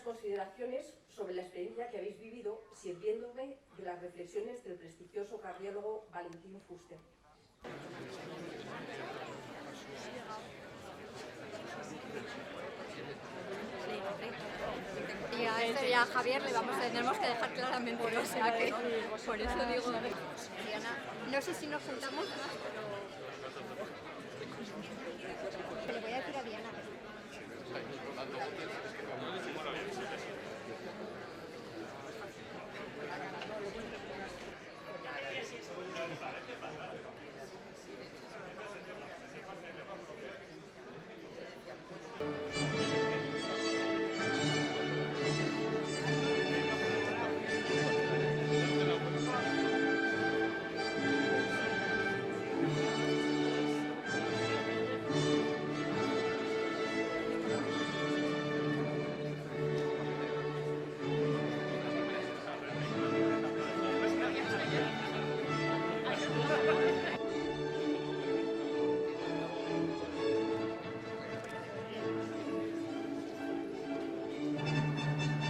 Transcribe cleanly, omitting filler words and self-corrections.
consideraciones sobre la experiencia que habéis vivido sirviéndome de las reflexiones del prestigioso cardiólogo Valentín Fuster. Y a este ya a Javier le tenemos que dejar claramente, o sea que por eso digo, no sé si nos juntamos más, pero